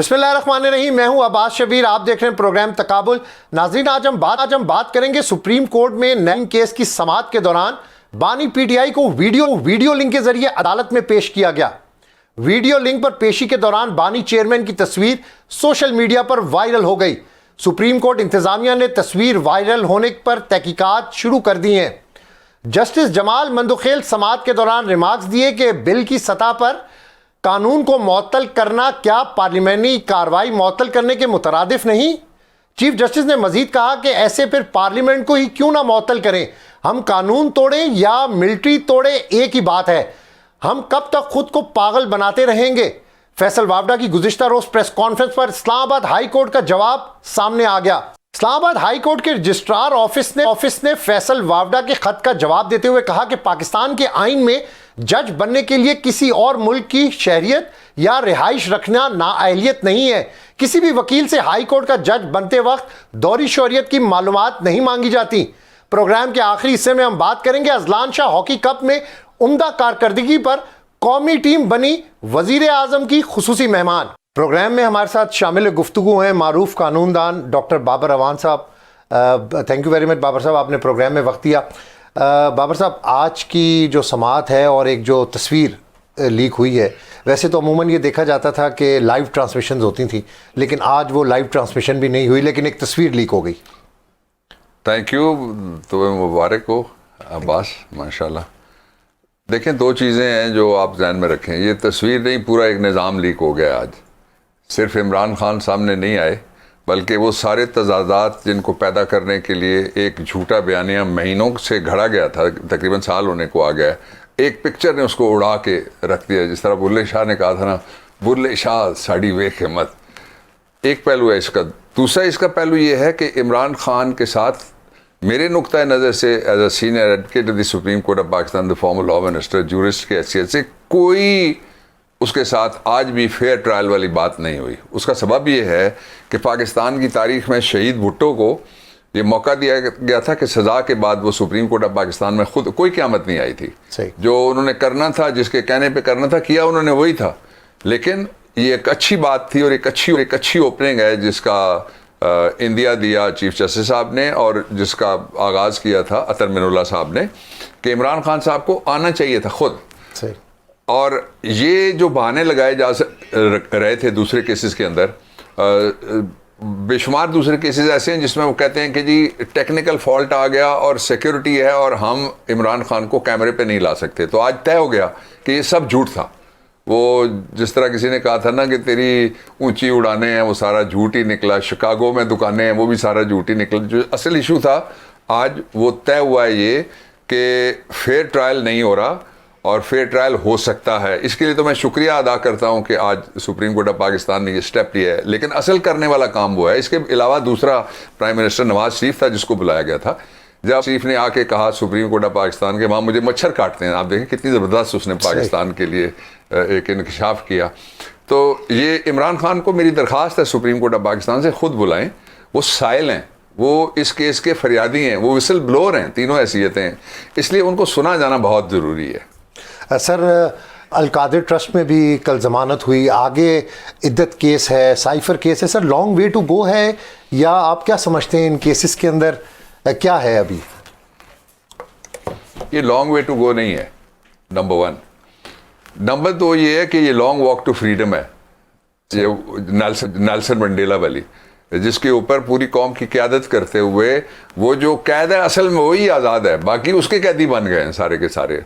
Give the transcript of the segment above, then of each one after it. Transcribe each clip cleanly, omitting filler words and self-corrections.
बिस्मिल्लाहिर्रहमानिर्रहीम। मैं हूं अब्बास शबीर, आप देख रहे हैं प्रोग्राम तकाबुल। नाज़रीन, आज हम बात करेंगे सुप्रीम कोर्ट में नईम केस की समाअत के दौरान बानी पीटीआई को वीडियो लिंक के जरिए अदालत में पेश किया गया। वीडियो लिंक पर पेशी के दौरान बानी चेयरमैन की तस्वीर सोशल मीडिया पर वायरल हो गई। सुप्रीम कोर्ट इंतजामिया ने तस्वीर वायरल होने पर तहकीकात शुरू कर दी हैं। जस्टिस जमाल मंदुखेल समाअत के दौरान रिमार्क्स दिए कि बिल की सतह पर कानून को मुअत्तल करना क्या पार्लियामेंट्री कार्रवाई मुअत्तल करने के मुतरादिफ नहीं। चीफ जस्टिस ने मजीद कहा कि ऐसे फिर पार्लियामेंट को ही क्यों ना मुअत्तल करें। हम कानून तोड़ें या मिलिट्री तोड़ें, एक ही बात है। हम कब तक खुद को पागल बनाते रहेंगे। फैसल वावडा की गुज़िश्ता रोज प्रेस कॉन्फ्रेंस पर इस्लामाबाद हाई कोर्ट का जवाब सामने आ गया। इस्लामाबाद हाई कोर्ट के रजिस्ट्रार ऑफिस ने फैसल वावडा के खत का जवाब देते हुए कहा कि पाकिस्तान के आइन में जज बनने के लिए किसी और मुल्क की शहरियत या रिहाइश रखना नाअहलियत नहीं है। किसी भी वकील से हाई कोर्ट का जज बनते वक्त दौरी शहरियत की मालूमात नहीं मांगी जाती। प्रोग्राम के आखिरी हिस्से में हम बात करेंगे अजलान शाह हॉकी कप में उम्दा कारकर्दगी पर कौमी टीम बनी वजीर आजम की खुसूसी मेहमान। प्रोग्राम में हमारे साथ शामिल गुफ्तगू हैं मारूफ कानूनदान डॉक्टर बाबर अवान साहब। Thank you very much Babar साहब, आपने प्रोग्राम में वक्त दिया। बाबर साहब, आज की जो समाअत है और एक जो तस्वीर लीक हुई है, वैसे तो अमूमन ये देखा जाता था कि लाइव ट्रांसमिशन होती थी, लेकिन आज वो लाइव ट्रांसमिशन भी नहीं हुई, लेकिन एक तस्वीर लीक हो गई। थैंक यू, तुम्हें मुबारक हो अब्बास, माशाल्लाह। देखें, दो चीज़ें हैं जो आप ध्यान में रखें। ये तस्वीर नहीं, पूरा एक निज़ाम लीक हो गया आज। सिर्फ इमरान खान सामने नहीं आए, बल्कि वो सारे तजादात जिनको पैदा करने के लिए एक झूठा बयानिया महीनों से घड़ा गया था, तकरीबन साल होने को आ गया, एक पिक्चर ने उसको उड़ा के रख दिया। जिस तरह बुल्ले शाह ने कहा था ना, बुल्ले शाह साड़ी वे हिम्मत। एक पहलू है इसका। दूसरा इसका पहलू ये है कि इमरान खान के साथ मेरे नुक्ता नज़र से as a senior advocate of the supreme court of Pakistan, the former law minister, jurist की हैसियत से कोई उसके साथ आज भी फेयर ट्रायल वाली बात नहीं हुई। उसका सबब ये है कि पाकिस्तान की तारीख में शहीद भुट्टो को ये मौका दिया गया था कि सज़ा के बाद वो सुप्रीम कोर्ट ऑफ पाकिस्तान में खुद कोई क़यामत नहीं आई थी। जो उन्होंने करना था, जिसके कहने पे करना था, किया उन्होंने वही था। लेकिन ये एक अच्छी बात थी और एक अच्छी ओपनिंग है जिसका इंडिया दिया चीफ जस्टिस साहब ने और जिसका आगाज़ किया था अतर मिनुल्लाह साहब ने, कि इमरान खान साहब को आना चाहिए था खुद। और ये जो बहाने लगाए जा रहे थे दूसरे केसेस के अंदर, बेशुमार दूसरे केसेस ऐसे हैं जिसमें वो कहते हैं कि जी टेक्निकल फॉल्ट आ गया और सिक्योरिटी है और हम इमरान खान को कैमरे पे नहीं ला सकते। तो आज तय हो गया कि ये सब झूठ था। वो जिस तरह किसी ने कहा था ना कि तेरी ऊंची उड़ानें हैं, वो सारा झूठ ही निकला। शिकागो में दुकानें हैं, वो भी सारा झूठ ही निकला। जो असल इशू था आज वो तय हुआ है ये कि फेयर ट्रायल नहीं हो रहा और फेयर ट्रायल हो सकता है। इसके लिए तो मैं शुक्रिया अदा करता हूं कि आज सुप्रीम कोर्ट ऑफ पाकिस्तान ने ये स्टेप लिया है। लेकिन असल करने वाला काम वो है। इसके अलावा दूसरा प्राइम मिनिस्टर नवाज शरीफ था जिसको बुलाया गया था। जब शरीफ ने आके कहा सुप्रीम कोर्ट ऑफ पाकिस्तान के वहाँ मुझे मच्छर काटते हैं, आप देखें कितनी ज़बरदस्त उसने पाकिस्तान के लिए एक इंकशाफ किया। तो ये इमरान खान को मेरी दरख्वास्त है सुप्रीम कोर्ट ऑफ पाकिस्तान से खुद बुलाएं। वो साइल हैं, वो इस केस के फरियादी हैं, वो विसल ब्लोअर हैं, तीनों हैसियतें हैं, इसलिए उनको सुना जाना बहुत ज़रूरी है। सर, अलकादिर ट्रस्ट में भी कल जमानत हुई, आगे इद्दत केस है, साइफर केस है। Sir, long way to go है या आप क्या समझते हैं इन केसेस के अंदर क्या है अभी? ये लॉन्ग वे टू गो नहीं है, नंबर वन। नंबर दो ये है कि ये लॉन्ग वॉक टू फ्रीडम है, ये नेल्सन मंडेला वाली, जिसके ऊपर पूरी कौम की क़यादत करते हुए वो जो कैद है असल में वही आज़ाद है, बाकी उसके कैदी बन गए हैं सारे के सारे।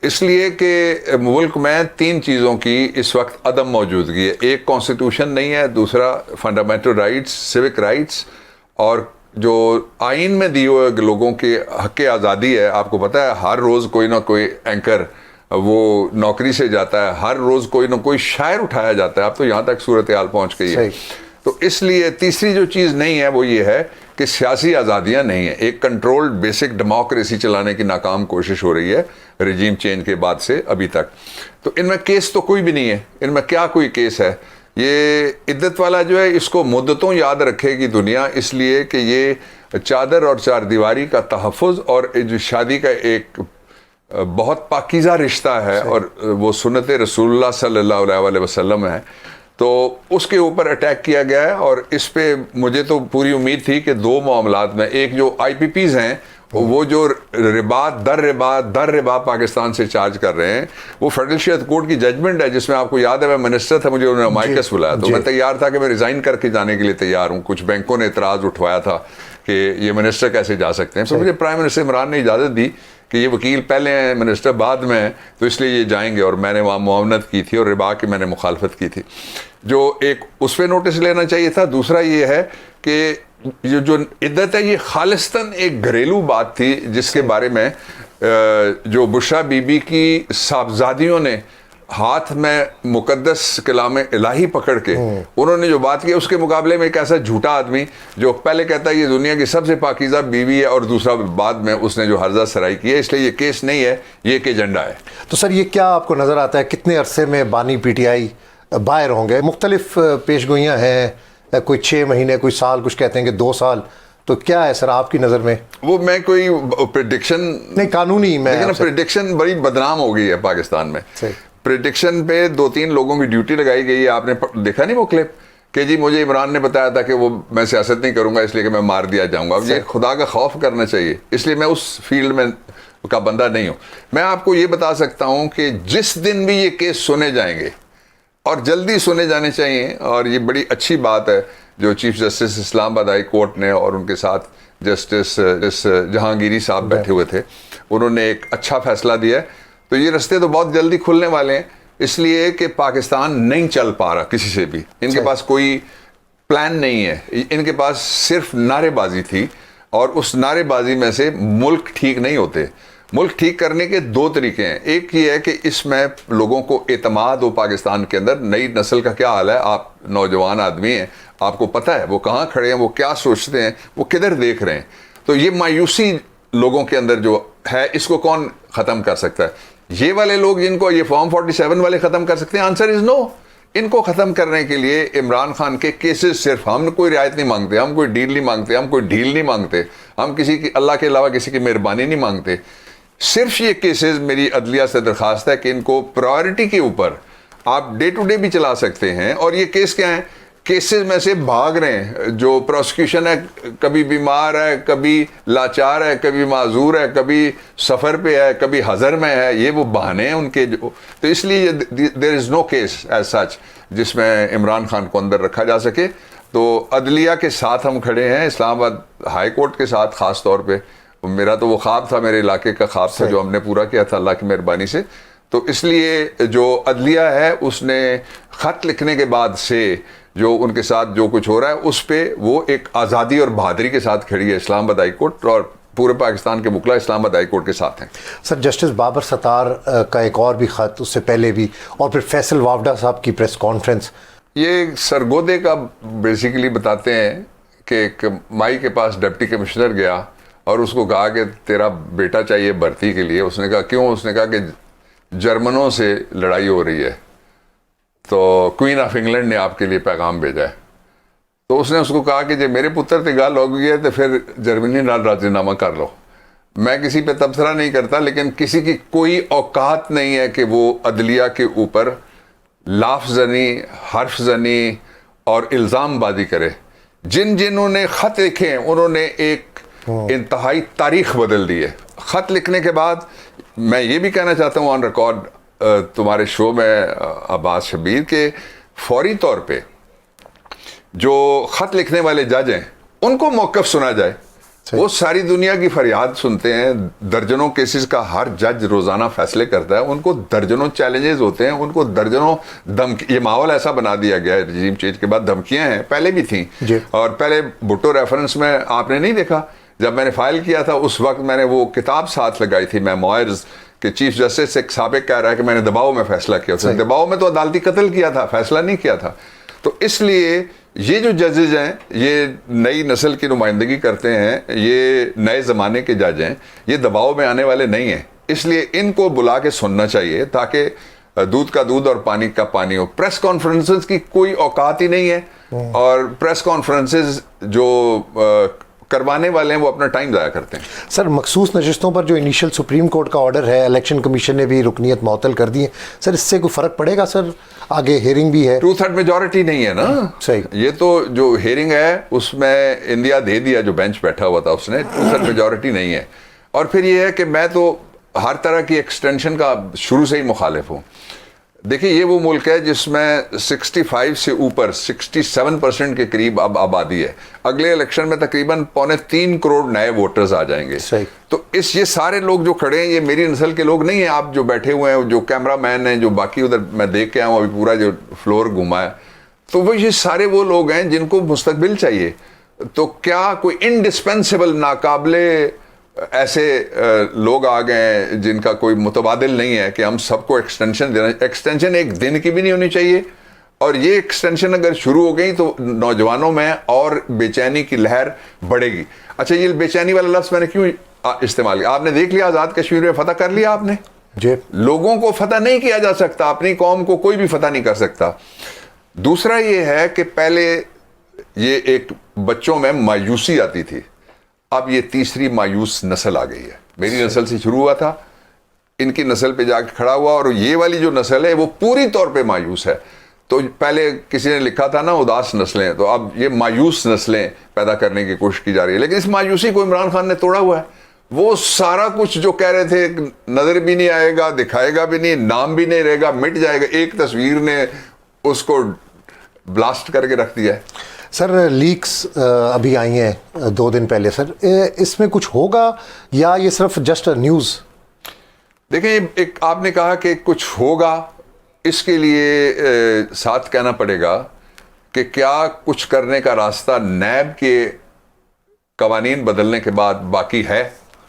इसलिए कि मुल्क में तीन चीज़ों की इस वक्त अदम मौजूदगी है। एक कॉन्स्टिट्यूशन नहीं है, दूसरा फंडामेंटल राइट्स, सिविक राइट्स, और जो आइन में दिए हुए लोगों के हक़ आज़ादी है। आपको पता है हर रोज़ कोई ना कोई एंकर वो नौकरी से जाता है, हर रोज़ कोई ना कोई शायर उठाया जाता है। अब तो यहाँ तक सूरत हाल पहुँच गई है। तो इसलिए तीसरी जो चीज़ नहीं है वो ये है कि सियासी आज़ादियाँ नहीं है। एक कंट्रोल्ड बेसिक डेमोक्रेसी चलाने की नाकाम कोशिश हो रही है रिजीम चेंज के बाद से अभी तक। तो इनमें केस तो कोई भी नहीं है, इनमें क्या कोई केस है। ये इद्दत वाला जो है इसको मुद्दतों याद रखेगी दुनिया, इसलिए कि ये चादर और चार दीवारी का तहफ़्फ़ुज़ और जो शादी का एक बहुत पाकीज़ा रिश्ता है और वो सुन्नत रसूलुल्लाह सल्लल्लाहु अलैहि वसल्लम है। तो उसके ऊपर अटैक किया गया है। और इस पे मुझे तो पूरी उम्मीद थी कि दो मामलात में, एक जो IPPs हैं वो जो दर रिबा पाकिस्तान से चार्ज कर रहे हैं, वो फेडरल शरीयत कोर्ट की जजमेंट है, जिसमें आपको याद है मैं मिनिस्टर था, मुझे उन्होंने माइकस बुलाया, तो मैं तैयार था कि मैं रिजाइन करके जाने के लिए तैयार हूँ। कुछ बैंकों ने इतराज़ उठवाया था कि ये मिनिस्टर कैसे जा सकते हैं, तो मुझे प्राइम मिनिस्टर इमरान ने इजाज़त दी कि ये वकील पहले हैं, मिनिस्टर बाद में है, तो इसलिए ये जाएंगे। और मैंने वहाँ मुआवनत की थी और रिबा की मैंने मुखालफत की थी। जो एक उस पर नोटिस लेना चाहिए था। दूसरा ये है कि ये जो इद्दत है, ये खालिस्तन एक घरेलू बात थी, जिसके बारे में जो बुशरा बीबी की साहबजादियों ने हाथ में मुकद्दस कलाम इलाही पकड़ के उन्होंने जो बात की, उसके मुकाबले में एक ऐसा झूठा आदमी जो पहले कहता है ये दुनिया की सबसे पाकीज़ा बीवी है, और दूसरा बाद में उसने जो हर्जा सराई की है। इसलिए ये केस नहीं है, ये एक एजेंडा है। तो सर, ये क्या आपको नज़र आता है कितने अरसे में बानी PTI बाहर होंगे? मुख्तलिफ पेशगोइयाँ हैं, कोई 6 महीने, कोई साल, कुछ कहते हैं कि 2 साल। तो क्या है सर आपकी नज़र में? वो मैं कोई प्रेडिक्शन नहीं, कानूनी लेकिन प्रेडिक्शन बड़ी बदनाम हो गई है पाकिस्तान में। प्रेडिक्शन पे 2-3 लोगों की ड्यूटी लगाई गई है। आपने देखा नहीं वो क्लिप कि जी मुझे इमरान ने बताया था कि वो मैं सियासत नहीं करूंगा इसलिए कि मैं मार दिया जाऊंगा। अब ये खुदा का खौफ करना चाहिए, इसलिए मैं उस फील्ड में का बंदा नहीं हूं। मैं आपको ये बता सकता हूं कि जिस दिन भी ये केस सुने जाएंगे, और जल्दी सुने जाने चाहिए, और ये बड़ी अच्छी बात है जो chief justice Islamabad high court ने और उनके साथ जस्टिस जहांगीरी साहब बैठे हुए थे, उन्होंने एक अच्छा फैसला दिया है। तो ये रास्ते तो बहुत जल्दी खुलने वाले हैं, इसलिए कि पाकिस्तान नहीं चल पा रहा किसी से भी। इनके पास कोई प्लान नहीं है, इनके पास सिर्फ नारेबाजी थी, और उस नारेबाजी में से मुल्क ठीक नहीं होते। मुल्क ठीक करने के 2 तरीके हैं। एक ये है कि इसमें लोगों को एतमाद हो पाकिस्तान के अंदर। नई नस्ल का क्या हाल है, आप नौजवान आदमी हैं, आपको पता है वो कहाँ खड़े हैं, वो क्या सोचते हैं, वो किधर देख रहे हैं। तो ये मायूसी लोगों के अंदर जो है, इसको कौन ख़त्म कर सकता है? ये वाले लोग जिनको ये फॉर्म 47 वाले ख़त्म कर सकते हैं? Answer is no. इनको ख़त्म करने के लिए इमरान खान के केसेस, सिर्फ हम कोई रियायत नहीं मांगते, हम कोई डील नहीं मांगते, हम कोई ढील नहीं मांगते, हम किसी की अल्लाह के अलावा किसी की मेहरबानी नहीं मांगते। सिर्फ ये केसेस मेरी अदलिया से दरख्वास्त है कि इनको प्रायोरिटी के ऊपर आप डे टू डे भी चला सकते हैं। और ये केस क्या है, केसेस में से भाग रहे हैं। जो प्रोसिक्यूशन है, कभी बीमार है, कभी लाचार है, कभी माजूर है, कभी सफ़र पे है, कभी हज़र में है, ये वो बहाने हैं उनके जो। तो इसलिए there is no case as such जिसमें इमरान खान को अंदर रखा जा सके। तो अदलिया के साथ हम खड़े हैं, इस्लामाबाद हाई कोर्ट के साथ ख़ास तौर पे। मेरा तो वो ख्वाब था, मेरे इलाके का ख्वाब था, जो हमने पूरा किया था अल्लाह की मेहरबानी से। तो इसलिए जो अदलिया है उसने ख़त लिखने के बाद से जो उनके साथ जो कुछ हो रहा है उस पर वो एक आज़ादी और बहादुरी के साथ खड़ी है इस्लामाबाद हाई कोर्ट, और पूरे पाकिस्तान के मुखला इस्लामाबाद हाई कोर्ट के साथ हैं। सर, जस्टिस बाबर सत्तार का एक और भी ख़त, उससे पहले भी, और फिर फैसल वावडा साहब की प्रेस कॉन्फ्रेंस, ये सरगोदे का बेसिकली बताते हैं कि एक माई के पास डिप्टी कमिश्नर गया और उसको कहा कि तेरा बेटा चाहिए भर्ती के लिए। उसने कहा क्यों? उसने कहा कि जर्मनों से लड़ाई हो रही है, तो क्वीन ऑफ इंग्लैंड ने आपके लिए पैगाम भेजा है। तो उसने उसको कहा कि जब मेरे पुत्र से गाल हो गई है तो फिर जर्मनी नाल राजीनामा कर लो। मैं किसी पे तबसरा नहीं करता, लेकिन किसी की कोई औकात नहीं है कि वो अदलिया के ऊपर लाफजनी, हर्फजनी और इल्ज़ामबाजी करे। जिन्होंने ख़त लिखे हैं उन्होंने एक इंतहाई तारीख बदल दी है। ख़त लिखने के बाद मैं ये भी कहना चाहता हूँ ऑन रिकॉर्ड तुम्हारे शो में अब्बास शबीर के, फौरी तौर पे जो ख़त लिखने वाले जज हैं उनको मौक़िफ़ सुना जाए। वो सारी दुनिया की फरियाद सुनते हैं, दर्जनों केसेस का हर जज रोज़ाना फैसले करता है, उनको दर्जनों चैलेंजेस होते हैं, उनको दर्जनों धमकी। ये माहौल ऐसा बना दिया गया है रजीम चेंज के बाद, धमकियां हैं, पहले भी थी। और पहले भुट्टो रेफरेंस में आपने नहीं देखा, जब मैंने फाइल किया था उस वक्त मैंने वो किताब साथ लगाई थी, मेमोयर्स कि चीफ जस्टिस एक साबिक कह रहा है कि मैंने दबाव में फैसला किया था। दबाव में तो अदालती कत्ल किया था, फैसला नहीं किया था। तो इसलिए ये जो जजेज हैं ये नई नस्ल की नुमाइंदगी करते हैं, ये नए ज़माने के जज हैं, ये दबाव में आने वाले नहीं हैं। इसलिए इनको बुला के सुनना चाहिए ताकि दूध का दूध और पानी का पानी हो। प्रेस कॉन्फ्रेंसेस की कोई औकात ही नहीं है, और प्रेस कॉन्फ्रेंसेस जो करवाने वाले हैं वो अपना टाइम ज़ाया करते हैं। सर मखसूस नशिस्तों पर जो इनिशियल सुप्रीम कोर्ट का ऑर्डर है, इलेक्शन कमीशन ने भी रुकनीत मअतल कर दी है, सर इससे कोई फ़र्क पड़ेगा सर? आगे हेयरिंग भी है, 2/3 मेजॉरिटी नहीं है ना। सही। ये तो जो हेयरिंग है उसमें इंडिया दे दिया, जो बेंच बैठा हुआ था उसने, 2/3 मेजॉरिटी नहीं है। और फिर ये है कि मैं तो हर तरह की एक्सटेंशन का शुरू से ही मुखालिफ हूँ। देखिए ये वो मुल्क है जिसमें 65 से ऊपर 67% के करीब अब आबादी है। अगले इलेक्शन में तकरीबन 3.25 करोड़ नए वोटर्स आ जाएंगे। सही। तो ये सारे लोग जो खड़े हैं ये मेरी नस्ल के लोग नहीं हैं। आप जो बैठे हुए हैं, जो कैमरा मैन हैं, जो बाकी उधर मैं देख के आया हूँ, अभी पूरा जो फ्लोर घुमा है, तो वो ये सारे वो लोग हैं जिनको मुस्तकबिल चाहिए। तो क्या कोई इंडिस्पेंसेबल नाकाबिले ऐसे लोग आ गए हैं जिनका कोई मुतबादिल नहीं है कि हम सबको एक्सटेंशन देना। एक्सटेंशन एक दिन की भी नहीं होनी चाहिए, और ये एक्सटेंशन अगर शुरू हो गई तो नौजवानों में और बेचैनी की लहर बढ़ेगी। अच्छा, ये बेचैनी वाला लफ्ज़ मैंने क्यों इस्तेमाल किया? आपने देख लिया आज़ाद कश्मीर में फतह कर लिया आपने जी। लोगों को फतह नहीं किया जा सकता, अपनी कौम को कोई भी फतह नहीं कर सकता। दूसरा ये है कि पहले ये एक बच्चों में मायूसी आती थी, अब ये तीसरी मायूस नस्ल आ गई है। मेरी नस्ल से शुरू हुआ था, इनकी नस्ल पे जाके खड़ा हुआ, और ये वाली जो नस्ल है वो पूरी तौर पे मायूस है। तो पहले किसी ने लिखा था ना उदास नस्लें, तो अब ये मायूस नस्लें पैदा करने की कोशिश की जा रही है। लेकिन इस मायूसी को इमरान खान ने तोड़ा हुआ है। वो सारा कुछ जो कह रहे थे नजर भी नहीं आएगा, दिखाएगा भी नहीं, नाम भी नहीं रहेगा, मिट जाएगा, एक तस्वीर ने उसको ब्लास्ट करके रख दिया है। सर लीक्स अभी आई हैं 2 दिन पहले, सर इसमें कुछ होगा या ये सिर्फ जस्ट न्यूज़? देखिए, एक आपने कहा कि कुछ होगा, इसके लिए साथ कहना पड़ेगा कि क्या कुछ करने का रास्ता नैब के कवानीन बदलने के बाद बाकी है?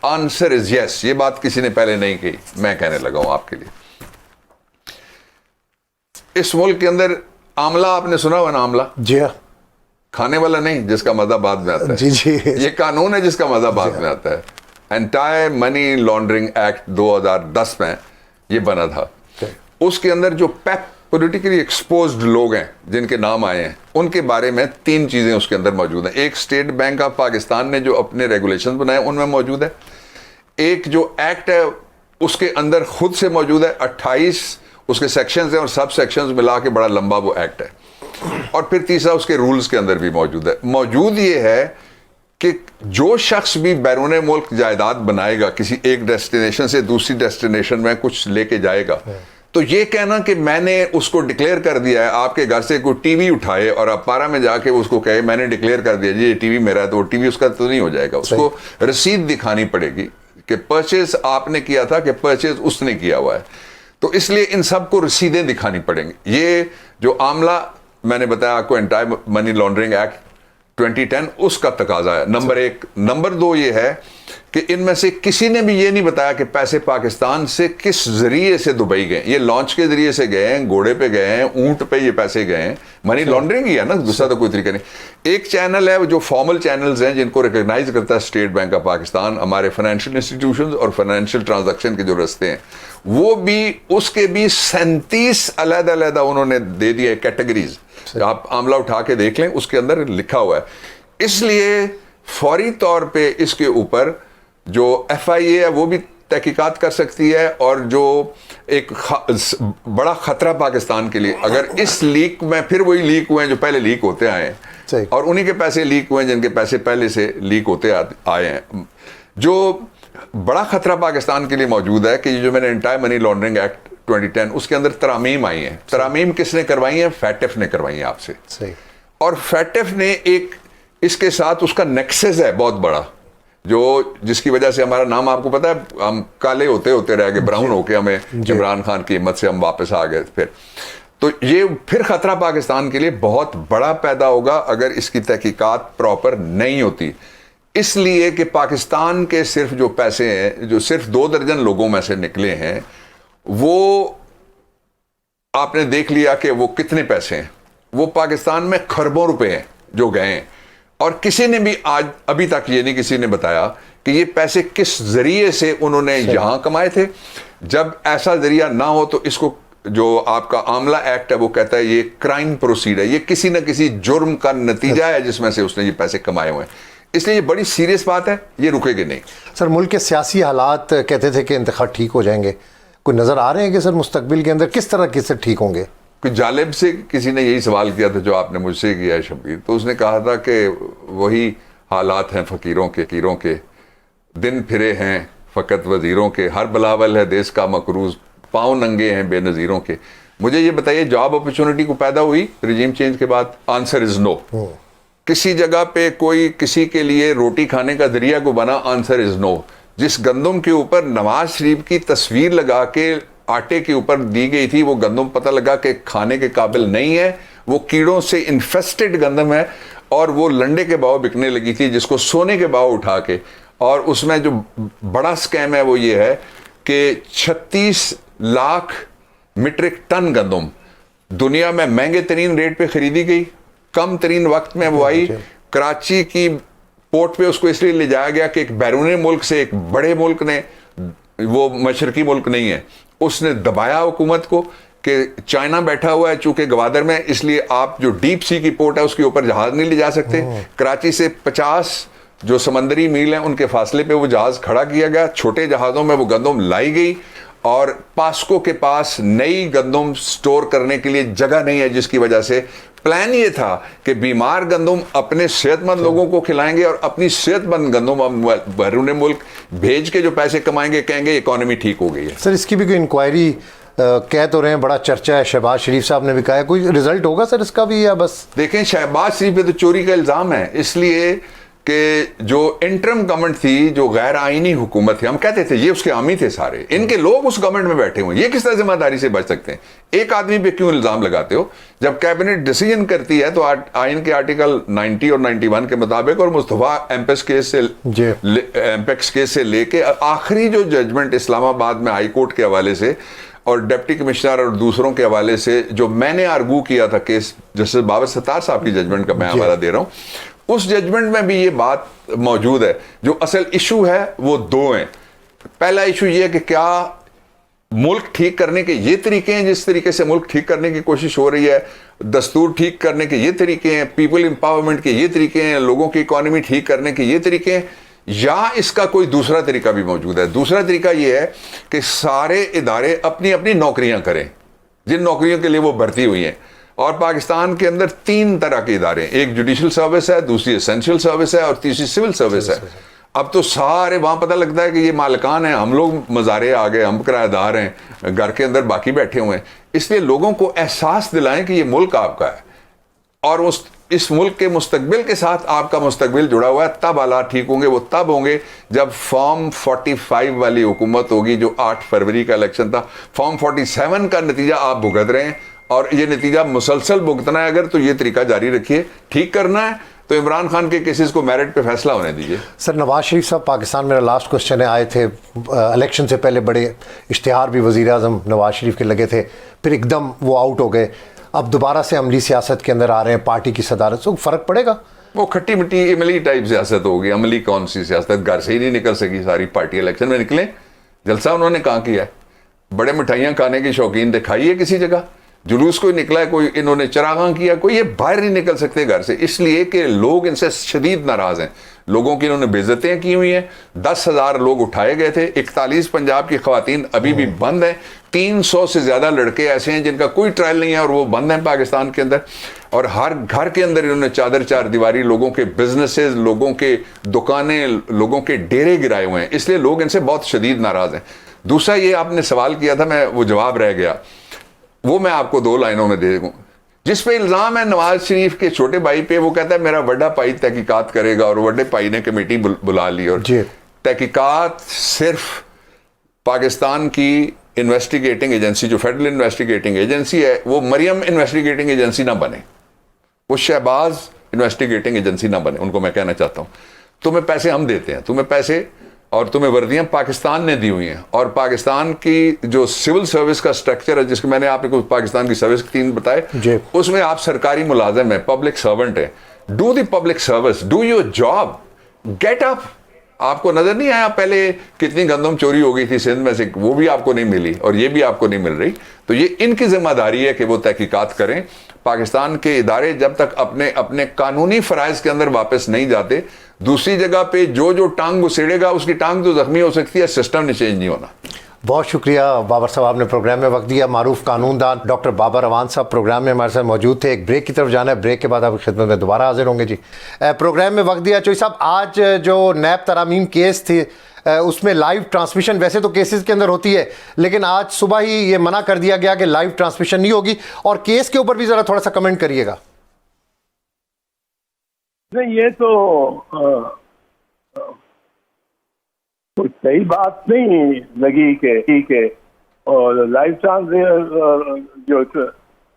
Answer is yes. ये बात किसी ने पहले नहीं कही, मैं कहने लगा हूं आपके लिए। इस मुल्क के अंदर आमला, आपने सुना हुआ ना आमला? जी हाँ। खाने वाला नहीं जिसका मजा बाद में आता है। जी जी। ये कानून है जिसका मजा बाद में आता है। एंटायर मनी लॉन्ड्रिंग एक्ट 2010 में ये बना था। उसके अंदर जो पॉलिटिकली एक्सपोज्ड लोग हैं जिनके नाम आए हैं, उनके बारे में 3 चीजें उसके अंदर मौजूद हैं। एक, स्टेट बैंक ऑफ पाकिस्तान ने जो अपने रेगुलेशंस बनाए उनमें मौजूद है। एक जो एक्ट है उसके अंदर खुद से मौजूद है, 28 उसके सेक्शंस हैं और सब सेक्शंस मिला के बड़ा लंबा वो एक्ट है। और फिर तीसरा उसके रूल्स के अंदर भी मौजूद है। मौजूद ये है कि जो शख्स भी बैरून मुल्क जायदाद बनाएगा, किसी एक डेस्टिनेशन से दूसरी डेस्टिनेशन में कुछ लेके जाएगा, तो ये कहना कि मैंने उसको डिक्लेयर कर दिया है, आपके घर से कोई टीवी उठाए और आप पारा में जाके उसको कहे मैंने डिक्लेयर कर दिया जी ये टीवी मेरा है, तो वो टीवी उसका तो नहीं हो जाएगा। उसको रसीद दिखानी पड़ेगी कि परचेज आपने किया था कि परचेज उसने किया हुआ है। तो इसलिए इन सबको रसीदें दिखानी पड़ेंगी। ये जो आमला मैंने बताया आपको, एंटायर मनी लॉन्ड्रिंग एक्ट 2010, उसका तकाजा है, नंबर 1। नंबर 2 ये है कि इनमें से किसी ने भी ये नहीं बताया कि पैसे पाकिस्तान से किस जरिए से दुबई गए। ये लॉन्च के जरिए से गए हैं, घोड़े पे गए हैं, ऊंट पे ये पैसे गए हैं। मनी लॉन्ड्रिंग ही है ना, दूसरा तो कोई तरीका नहीं। एक चैनल है जो फॉर्मल चैनल्स हैं जिनको रिकॉग्नाइज करता है स्टेट बैंक ऑफ पाकिस्तान, हमारे फाइनेंशियल इंस्टीट्यूशंस और फाइनेंशियल ट्रांजैक्शन के जो रास्ते हैं, वो भी उसके भी 37 अलग-अलग उन्होंने दे दिए कैटेगरीज। आप आमला उठा के देख लें, उसके अंदर लिखा हुआ है। इसलिए फौरी तौर पे इसके ऊपर जो FIA है वो भी तहकीकात कर सकती है, और जो एक बड़ा खतरा पाकिस्तान के लिए, अगर इस लीक में फिर वही लीक हुए हैं जो पहले लीक होते आए हैं, और उन्हीं के पैसे लीक हुए हैं जिनके पैसे पहले से लीक होते आए हैं। जो बड़ा खतरा पाकिस्तान के लिए मौजूद है कि जो मैंने एंटायर मनी लॉन्ड्रिंग एक्ट 2010, उसके अंदर तरामीम आई हैं। तरामीम किसने करवाई है? फैटेफ ने करवाई है आपसे। सही। और फैटेफ ने एक इसके साथ उसका नेक्सस है बहुत बड़ा, जो जिसकी वजह से हमारा नाम आपको पता है, हम काले होते होते रह गए, ब्राउन होके हमें इमरान खान की हिम्मत से हम वापस आ गए। फिर तो ये फिर खतरा पाकिस्तान के लिए बहुत बड़ा पैदा होगा अगर इसकी तहकीकात प्रॉपर नहीं होती। इसलिए कि पाकिस्तान के सिर्फ जो पैसे हैं, जो सिर्फ 2 दर्जन लोगों में से निकले हैं, वो आपने देख लिया कि वो कितने पैसे हैं। वो पाकिस्तान में खरबों रुपए हैं जो गए हैं, और किसी ने भी आज अभी तक ये नहीं किसी ने बताया कि ये पैसे किस जरिए से उन्होंने यहां कमाए थे। जब ऐसा जरिया ना हो तो इसको जो आपका आमला एक्ट है वो कहता है ये क्राइम प्रोसीड है, ये किसी न किसी जुर्म का नतीजा है जिसमें से उसने ये पैसे कमाए हुए हैं। इसलिए ये बड़ी सीरियस बात है, ये रुकेगी नहीं। सर मुल्क के सियासी हालात कहते थे कि इंतखाब ठीक हो जाएंगे, कोई नज़र आ रहे हैं कि सर मुस्तकबिल के अंदर किस तरह के ठीक होंगे? कुछ जालिब से किसी ने यही सवाल किया था जो आपने मुझसे किया है शब्बीर, तो उसने कहा था कि वही हालात हैं फ़कीरों के दिन फिरे हैं फ़कत वज़ीरों के, हर बलावल है देश का मकरूज, पाँव नंगे हैं बेनज़ीरों के। मुझे ये बताइए, जॉब अपॉर्चुनिटी को पैदा हुई रिजीम चेंज के बाद? Answer is no. किसी जगह पे कोई किसी के लिए रोटी खाने का जरिया को बना? Answer is no. जिस गंदम के ऊपर नवाज शरीफ की तस्वीर लगा के आटे के ऊपर दी गई थी, वो गंदम पता लगा कि खाने के काबिल नहीं है, वो कीड़ों से इन्फेस्टेड गंदम है और वो लंडे के भाव बिकने लगी थी, जिसको सोने के भाव उठा के। और उसमें जो बड़ा स्कैम है वो ये है कि 36 लाख मीट्रिक टन गंदम दुनिया में महंगे तरीन रेट पे खरीदी गई, कम तरीन वक्त में वो आई। कराची की पोर्ट पे उसको इसलिए ले जाया गया कि एक बैरून मुल्क से, एक बड़े मुल्क ने, वो मशरकी मुल्क नहीं है, उसने दबाया हुकूमत को कि चाइना बैठा हुआ है चूंकि गवादर में, इसलिए आप जो डीप सी की पोर्ट है उसके ऊपर जहाज नहीं ले जा सकते। कराची से 50 जो समंदरी मील हैं उनके फासले पे वो जहाज खड़ा किया गया, छोटे जहाज़ों में वो गंदम लाई गई और पास्को के पास नई गंदम स्टोर करने के लिए जगह नहीं है, जिसकी वजह से प्लान ये था कि बीमार गंदम अपने सेहतमंद लोगों को खिलाएंगे और अपनी सेहतमंद गंदम हम बैरून मुल्क भेज के जो पैसे कमाएंगे, कहेंगे इकॉनमी ठीक हो गई है। सर इसकी भी कोई इंक्वायरी कह तो रहे हैं, बड़ा चर्चा है, शहबाज शरीफ साहब ने भी कहा है, कोई रिजल्ट होगा सर इसका भी या बस? देखें, शहबाज शरीफ पे तो चोरी का इल्ज़ाम है, इसलिए कि जो इंटरम गवर्नमेंट थी, जो गैर आईनी हुकूमत थी, हम कहते थे ये उसके आमी थे सारे, इनके लोग उस गवर्नमेंट में बैठे हुए हैं, ये किस तरह जिम्मेदारी से बच सकते हैं? एक आदमी पे क्यों इल्ज़ाम लगाते हो? जब कैबिनेट डिसीजन करती है तो आइन के आर्टिकल 90 और 91 के मुताबिक और मुस्तफा एम्पेक्स केस से लेके आखिरी जो जजमेंट इस्लामाबाद में हाई कोर्ट के हवाले से और डिप्टी कमिश्नर और दूसरों के हवाले से जो मैंने आर्गू किया था केस, जस्टिस बाबर सत्तार साहब की जजमेंट का मैं हवाला दे रहा हूं, उस जजमेंट में भी ये बात मौजूद है। जो असल इशू है वो दो हैं। पहला इशू ये है कि क्या मुल्क ठीक करने के ये तरीके हैं, जिस तरीके से मुल्क ठीक करने की कोशिश हो रही है, दस्तूर ठीक करने के ये तरीके हैं, पीपल एम्पावरमेंट के ये तरीके हैं, लोगों की इकॉनमी ठीक करने के ये तरीके हैं, या इसका कोई दूसरा तरीका भी मौजूद है? दूसरा तरीका ये है कि सारे इदारे अपनी अपनी नौकरियां करें जिन नौकरियों के लिए वो भर्ती हुई हैं। और पाकिस्तान के अंदर 3 तरह के इदारे हैं, एक जुडिशल सर्विस है, दूसरी एसेंशियल सर्विस है और तीसरी सिविल सर्विस है। अब तो सारे वहां पता लगता है कि ये मालिकान हैं, हम लोग मज़ारे आ गए, हम किराएदार हैं, घर के अंदर बाकी बैठे हुए हैं। इसलिए लोगों को एहसास दिलाएं कि ये मुल्क आपका है और इस मुल्क के मुस्तकबिल के साथ आपका मुस्तकबिल जुड़ा हुआ है। तब हालात ठीक होंगे, वो तब होंगे जब फॉर्म 45 वाली हुकूमत होगी, जो 8 फरवरी का इलेक्शन था। फॉर्म 47 का नतीजा आप भुगत रहे हैं और ये नतीजा मुसलसल भुगतना है अगर, तो ये तरीका जारी रखिए। ठीक करना है तो इमरान खान के केसेस को मेरिट पे फैसला होने दीजिए। सर नवाज शरीफ साहब पाकिस्तान, मेरा लास्ट क्वेश्चन है, आए थे इलेक्शन से पहले, बड़े इश्तिहार भी वज़ीर आज़म नवाज शरीफ के लगे थे, फिर एकदम वो आउट हो गए, अब दोबारा से अमली सियासत के अंदर आ रहे हैं, पार्टी की सदारत से फ़र्क पड़ेगा? वो खट्टी मिट्टी इमली टाइप सियासत होगी। अमली कौन सी सियासत? घर से ही नहीं निकल सकी सारी पार्टी, इलेक्शन में निकले। जलसा उन्होंने कहाँ किया है? बड़े मिठाइयाँ खाने की शौकीन दिखाई है किसी जगह? जुलूस कोई निकला है, कोई इन्होंने चरागां किया, कोई ये बाहर नहीं निकल सकते घर से, इसलिए कि लोग इनसे शदीद नाराज हैं। लोगों की इन्होंने बेइज्जतियां की हुई हैं। 10,000 लोग उठाए गए थे, 41 पंजाब की खवातीन अभी भी बंद हैं, 300 से ज्यादा लड़के ऐसे हैं जिनका कोई ट्रायल नहीं है और वो बंद हैं पाकिस्तान के अंदर। और हर घर के अंदर इन्होंने चादर चार दीवारी, लोगों के बिजनेसेस, लोगों के दुकानें, लोगों के डेरे गिराए हुए हैं, इसलिए लोग इनसे बहुत शदीद नाराज हैं। दूसरा ये आपने सवाल किया था, मैं वो जवाब रह गया, वो मैं आपको 2 लाइनों में दे दूं। जिस पे इल्जाम है नवाज शरीफ के छोटे भाई पे, वो कहता है मेरा बड़ा भाई तहकीकात करेगा और बड़े भाई ने कमेटी बुला ली और तहकीकात सिर्फ पाकिस्तान की इन्वेस्टिगेटिंग एजेंसी, जो फेडरल इन्वेस्टिगेटिंग एजेंसी है, वो मरियम इन्वेस्टिगेटिंग एजेंसी ना बने, वो शहबाज इन्वेस्टिगेटिंग एजेंसी ना बने। उनको मैं कहना चाहता हूं, तुम्हें पैसे हम देते हैं, तुम्हें पैसे और तुम्हें वर्दियां पाकिस्तान ने दी हुई हैं, और पाकिस्तान की जो सिविल सर्विस का स्ट्रक्चर है, जिसको मैंने आपको पाकिस्तान की सर्विस 3 बताए, उसमें आप सरकारी मुलाजिम है, पब्लिक सर्वेंट है। Do the public service, do your job, get up, आपको नजर नहीं आया पहले कितनी गंदम चोरी हो गई थी सिंध में से, वो भी आपको नहीं मिली और ये भी आपको नहीं मिल रही। तो ये इनकी जिम्मेदारी है कि वो तहकीकात करें। पाकिस्तान के इदारे जब तक अपने अपने कानूनी फराइज के अंदर वापस नहीं जाते, दूसरी जगह पे जो जो टांग घुसेड़ेगा उसकी टांग तो जख्मी हो सकती है, सिस्टम ने चेंज नहीं होना। बहुत शुक्रिया बाबर साहब, आपने प्रोग्राम में वक्त दिया। मारूफ कानूनदान डॉक्टर बाबर अवान साहब प्रोग्राम में हमारे साथ मौजूद थे। एक ब्रेक की तरफ जाना है, ब्रेक के बाद आपकी खिदमत में दोबारा हाजिर होंगे जी। प्रोग्राम में वक्त दिया। चोई साहब, आज जो नैब तरामीम केस थी उसमें लाइव ट्रांसमिशन वैसे तो केसेस के अंदर होती है, लेकिन आज सुबह ही ये मना कर दिया गया कि लाइव ट्रांसमिशन नहीं होगी। और केस के ऊपर भी ज़रा थोड़ा सा कमेंट करिएगा। नहीं, ये तो कुछ सही बात नहीं लगी कि ठीक है। और लाइव जो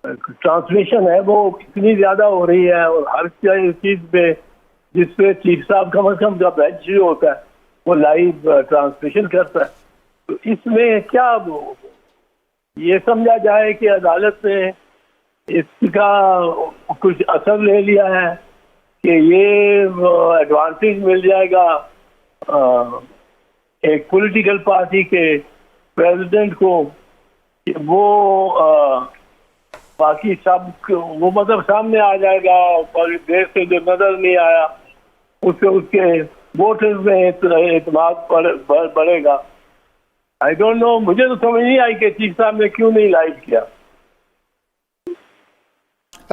ट्रांसमिशन है वो इतनी ज्यादा हो रही है और हर चीज पे जिसपे चीफ साहब कम से कम जब बेंच शुरू होता है वो लाइव ट्रांसमिशन करता है। तो इसमें क्या ये समझा जाए कि अदालत ने इसका कुछ असर ले लिया है कि ये एडवांटेज मिल जाएगा एक पॉलिटिकल पार्टी के प्रेसिडेंट को कि वो बाकी सब वो मतलब सामने आ जाएगा और देश से जो नजर नहीं आया उससे उसके वोटर्स में एतमाद बढ़ेगा। आई डोंट नो, मुझे तो समझ नहीं आई कि चीफ साहब ने क्यों नहीं लाइव किया।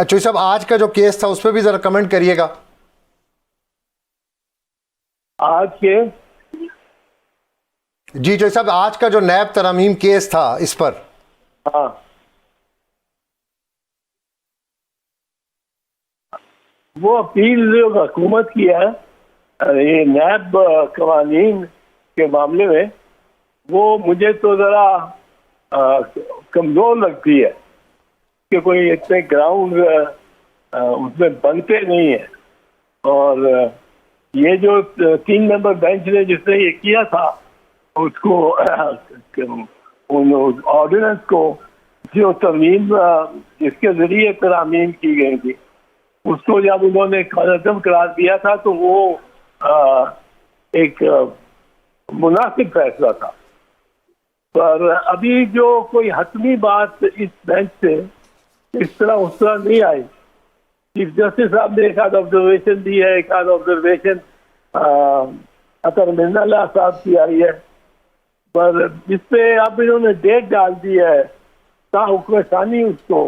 चोई साहब, आज का जो केस था उस पर भी जरा कमेंट करिएगा। आज के जी चोई साहब, आज का जो नैब तरामीम केस था इस पर। हाँ, वो अपील जो हुकूमत की है ये नैब कवानीन के मामले में, वो मुझे तो जरा कमजोर लगती है कि कोई इतने ग्राउंड उसमें बनते नहीं है। और ये जो 3 मेंबर बेंच ने जिसने ये किया था उसको उन ऑर्डिनेंस को जो तरमीम जिसके जरिए तरामीम की गई थी उसको जब उन्होंने खत्म करार दिया था तो वो एक मुनासिब फैसला था। पर अभी जो कोई हतमी बात इस बेंच से इस तरह उस तरह नहीं आई। चीफ जस्टिस साहब ने एक आध ऑब्जर्वेशन दी है, एक आध ऑब्जर्वेशन अतर मिर्ज़ा साहब की आई है, पर इस पे अब इन्होंने डेट डाल दी है हुक्म सानी उसको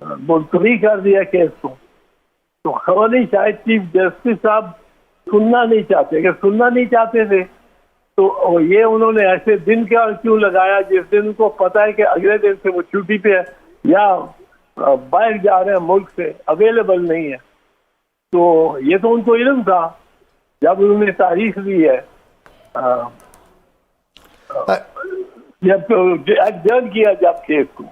मुलतवी कर दिया केस को। तो खबर नहीं, शायद चीफ जस्टिस साहब सुनना नहीं चाहते। अगर सुनना नहीं चाहते थे तो ये उन्होंने ऐसे दिन क्या क्यों लगाया जिस दिन उनको पता है कि अगले दिन से वो छुट्टी पे है या बाहर जा रहे हैं, मुल्क से अवेलेबल नहीं है। तो ये तो उनको इल्म था जब उन्होंने तारीख दी है, जब एडजर्न किया जब केस को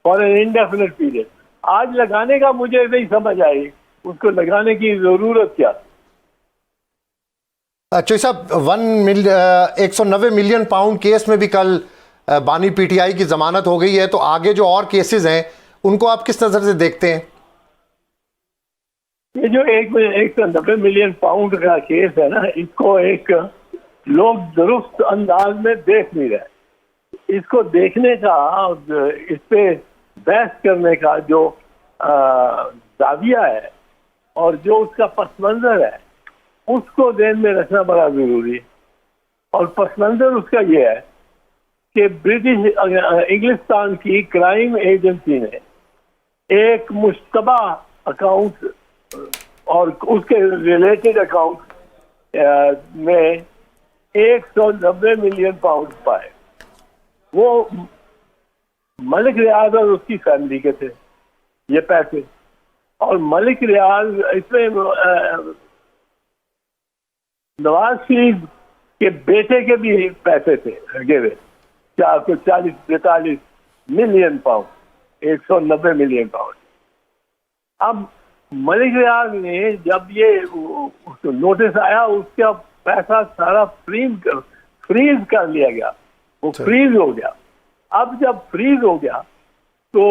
फॉर एन इंडेफिनिट पीरियड। आज लगाने का मुझे नहीं समझ आई, उसको लगाने की जरूरत क्या। चोई साहब, 190 मिलियन पाउंड केस में भी कल बानी पीटीआई की जमानत हो गई है, तो आगे जो और केसेस हैं उनको आप किस नजर से देखते हैं? ये जो 190 मिलियन पाउंड का केस है ना, इसको एक लोग दुरुस्त अंदाज में देख नहीं रहे। इसको देखने का, इस पे बहस करने का जो दाविया है और जो उसका पस मंजर है उसको ध्यान में रखना बड़ा जरूरी है। और पस मंजर उसका ये है कि ब्रिटिश इंग्लिस्तान की क्राइम एजेंसी ने एक मुश्तबा अकाउंट और उसके रिलेटेड अकाउंट में 190 मिलियन पाउंड पाए। वो मलिक रियाज और उसकी फैमिली के थे ये पैसे। और मलिक रियाज इसमें नवाज शरीफ के बेटे के भी पैसे थे लगे हुए, 440-45 मिलियन पाउंड, 190 मिलियन पाउंड। अब मलिक रियाज ने जब ये नोटिस आया उसका पैसा सारा फ्रीज कर लिया गया, वो फ्रीज हो गया। अब जब फ्रीज हो गया तो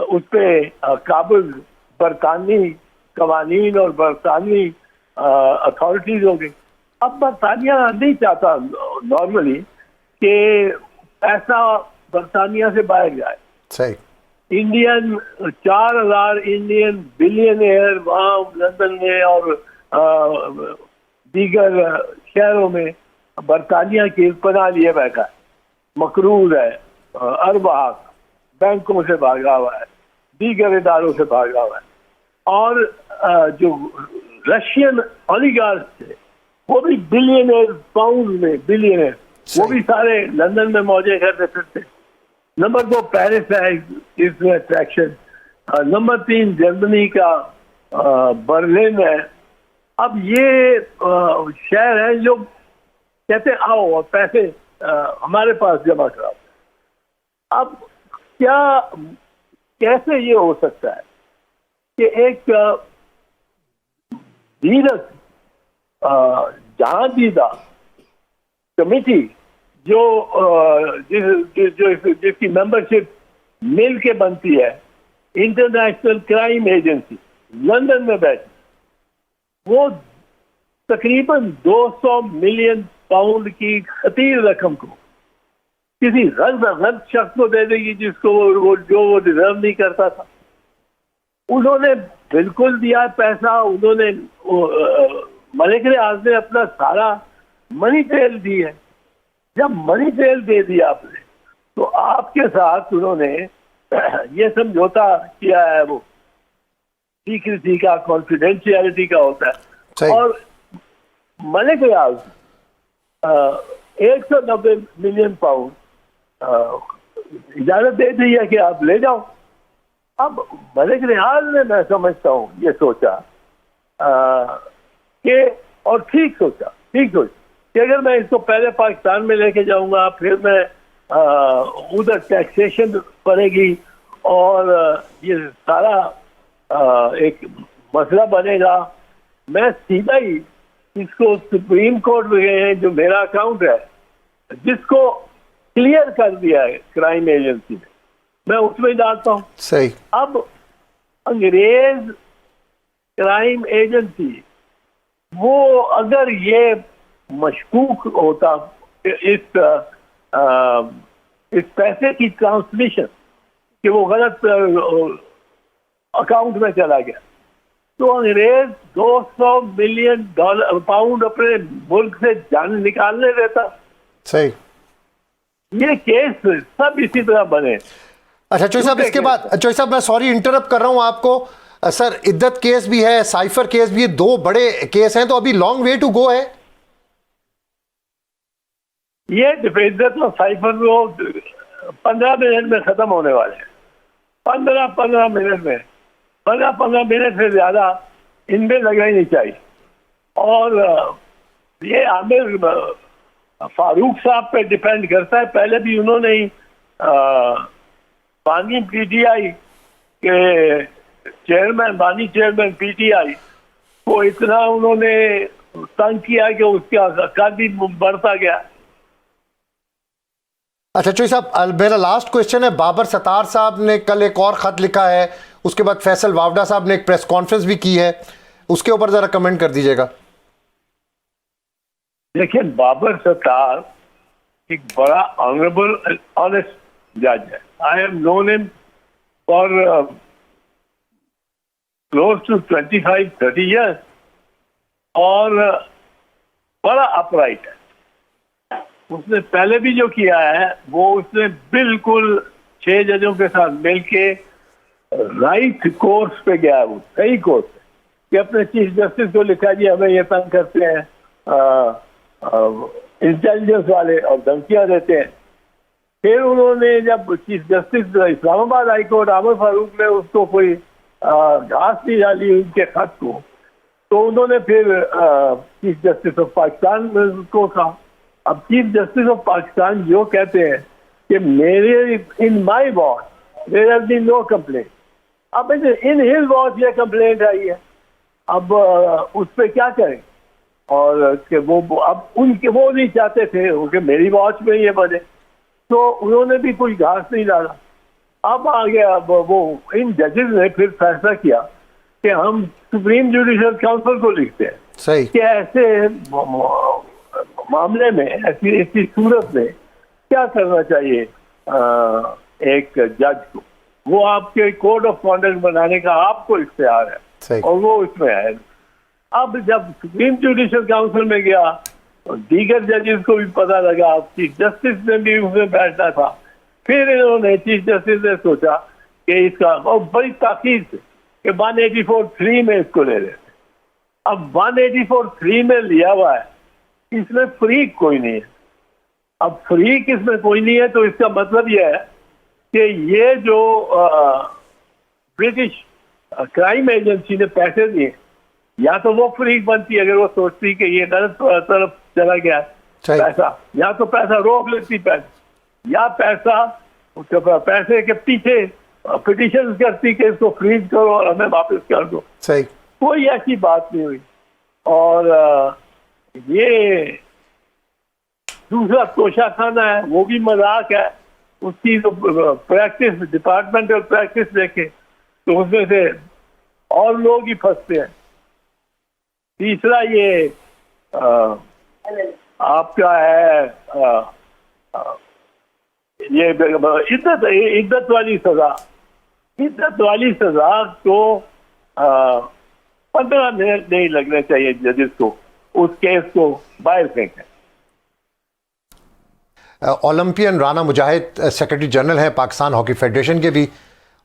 उस पे काबुल बरतानी कवानीन और बरतानी अथॉरिटीज हो गई। अब बरतानिया नहीं चाहता नॉर्मली कि पैसा बरतानिया से बाहर जाए। सही। इंडियन 4,000 इंडियन बिलियनियर वहाँ लंदन में और दीगर शहरों में बरतानिया की पनाह लिए बैठा है, मकरूज है, अरबाक बैंकों से भागा हुआ है, दीगर इदारों से भागा हुआ है। और जो रशियन ओलिगार्क थे वो भी बिलियनर, पाउंड में बिलियनर, वो भी सारे लंदन में मौजे करते फिरते। नंबर 2 पेरिस है इसमें अट्रैक्शन, नंबर 3 जर्मनी का बर्लिन है। अब ये शहर है जो कहते हैं आओ और पैसे हमारे पास जमा कराओ। अब क्या कैसे ये हो सकता है कि एक धीरज जहांदीदा कमेटी जो जिसकी मेंबरशिप मिल के बनती है, इंटरनेशनल क्राइम एजेंसी लंदन में बैठी, वो तकरीबन 200 मिलियन पाउंड की खतीर रकम को किसी रंग शख्स को दे देगी जिसको वो डिजर्व नहीं करता था। उन्होंने बिल्कुल दिया पैसा, उन्होंने मलिक रियाज ने अपना सारा मनी ट्रेल दी है। जब मनी ट्रेल दे दिया आपने तो आपके साथ उन्होंने ये समझौता किया है, वो सीक्रेसी का, कॉन्फिडेंशियलिटी का होता है। और मलिक रियाज 190 मिलियन पाउंड इजाजत दे दी है कि आप ले जाओ। अब मलिक रियाज ने, मैं समझता हूँ, ये सोचा कि, और ठीक सोचा कि अगर मैं इसको पहले पाकिस्तान में लेके जाऊंगा, फिर मैं उधर टैक्सेशन पड़ेगी और ये सारा एक मसला बनेगा, मैं सीधा ही इसको सुप्रीम कोर्ट में, जो मेरा अकाउंट है जिसको क्लियर कर दिया है क्राइम एजेंसी ने, मैं उसमें डालता हूँ। सही। अब अंग्रेज क्राइम एजेंसी वो अगर ये मशकूक होता इस पैसे की ट्रांसमिशन कि वो गलत अकाउंट में चला गया, तो अंग्रेज 200 मिलियन पाउंड अपने मुल्क से जान निकालने देता। सही। ये केस सब इसी तरह बने। अच्छा चौधरी साहब, इसके बाद चौधरी साहब मैं सॉरी इंटरप्ट कर रहा हूं आपको, सर इद्दत केस भी है, साइफर केस भी है, 2 बड़े केस हैं, तो अभी लॉन्ग वे टू गो है। ये इद्दत और साइफर वो 15 मिनट में खत्म होने वाले हैं। 15 मिनट में, 15 मिनट से ज्यादा इनमें लगना ही नहीं चाहिए। और ये आमिर फारूक साहब पे डिपेंड करता है। पहले भी उन्होंने ही बानी पीटीआई के चेयरमैन, बानी चेयरमैन पीटीआई को इतना उन्होंने तंग किया कि उसका कद भी बढ़ता गया। अच्छा चौधरी साहब, मेरा लास्ट क्वेश्चन है, बाबर सत्तार साहब ने कल एक और खत लिखा है, उसके बाद फैसल वावडा साहब ने एक प्रेस कॉन्फ्रेंस भी की है, उसके ऊपर जरा कमेंट कर दीजिएगा। देखिए, बाबर सत्तार एक बड़ा ऑनरेबल ऑनेस्ट जज है। I have known him for close to 25-30 years और बड़ा अपराइट है। उसने पहले भी जो किया है वो उसने बिल्कुल 6 जजों के साथ मिलके राइट कोर्स पे गया, वो सही कोर्स पे, कि अपने चीफ जस्टिस को लिखा जी हमें ये तंग करते हैं इंटेलिजेंस वाले और धमकियां देते हैं। फिर उन्होंने जब chief justice Islamabad high court Aamir Farooq ने उसको कोई घास नहीं डाली उनके खत को, तो उन्होंने फिर चीफ जस्टिस ऑफ पाकिस्तान को कहा। अब चीफ जस्टिस ऑफ पाकिस्तान जो कहते हैं कि मेरे in my watch there has been no complaint, अब इन हिज वॉच ये कंप्लेंट आई है, अब उस पर क्या करें? और कि वो अब उनके वो नहीं चाहते थे कि मेरी वॉच में ये बने, तो उन्होंने भी कोई घास नहीं डाला। अब आ गया वो इन जजेस ने फिर फैसला किया कि हम सुप्रीम जुडिशल काउंसिल को लिखते हैं सही। कि ऐसे मामले में, ऐसी सूरत में क्या करना चाहिए एक जज को? वो आपके कोड ऑफ कॉन्डक्ट बनाने का आपको इख्तियार है, सही। और वो इसमें है। अब जब सुप्रीम जुडिशल काउंसिल में गया और दीगर जजेस को भी पता लगा, चीफ जस्टिस ने भी उसमें बैठना था, फिर इन्होंने, चीफ जस्टिस ने सोचा कि इसका, और बड़ी ताकीद से, कि 184(3) में इसको ले लेते। अब 184(3) में लिया हुआ है, इसमें फ्रीक कोई नहीं है। अब फ्रीक इसमें कोई नहीं है तो इसका मतलब यह है कि ये जो ब्रिटिश क्राइम एजेंसी ने पैसे दिए, या तो वो फ्रीक बनती अगर वो सोचती कि ये गलत तरफ चला गया पैसा, या तो पैसा रोक लेती पैसा, या पैसे के पीछे पिटीशन करती कि इसको फ्रीज करो और हमें वापस कर दो। सही। कोई ऐसी बात नहीं हुई। और ये दूसरा तोशाखाना है, वो भी मजाक है। उसकी तो प्रैक्टिस, डिपार्टमेंटल प्रैक्टिस देखे तो उसमें से और लोग ही फंसते हैं। तीसरा ये आपका है ये इद्दत वाली सजा। इद्दत वाली सजा तो 15 मिनट नहीं लगने चाहिए जजेस को उस केस को बाहर फेंकें। ओलंपियन राना मुजाहिद सेक्रेटरी जनरल है पाकिस्तान हॉकी फेडरेशन के भी।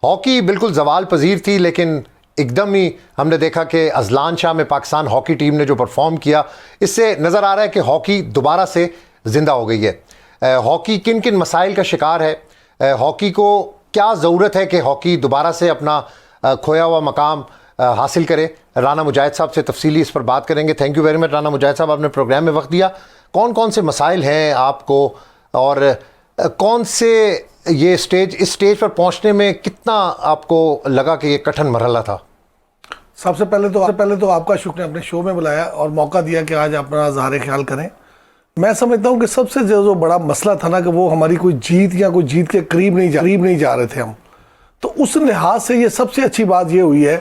हॉकी बिल्कुल जवाल पजीर थी, लेकिन एकदम ही हमने देखा कि अजलान शाह में पाकिस्तान हॉकी टीम ने जो परफॉर्म किया, इससे नज़र आ रहा है कि हॉकी दोबारा से ज़िंदा हो गई है। हॉकी किन किन मसाइल का शिकार है? हॉकी को क्या ज़रूरत है कि हॉकी दोबारा से अपना खोया हुआ मकाम हासिल करे? राना मुजाहिद साहब से तफसीली इस पर बात करेंगे। Thank you very much Rana Mujahid साहब, आपने प्रोग्राम में वक्त दिया। कौन कौन से मसाइल हैं आपको, और कौन से ये इस स्टेज पर पहुंचने में कितना आपको लगा कि ये कठिन मरहला था? सबसे पहले तो आपका शुक्रिया, अपने शो में बुलाया और मौका दिया कि आज अपना ज़ाहिर ख्याल करें। मैं समझता हूँ कि सबसे जो बड़ा मसला था ना, कि वो हमारी कोई जीत के करीब नहीं जा रहे थे हम। तो उस लिहाज से ये सबसे अच्छी बात ये हुई है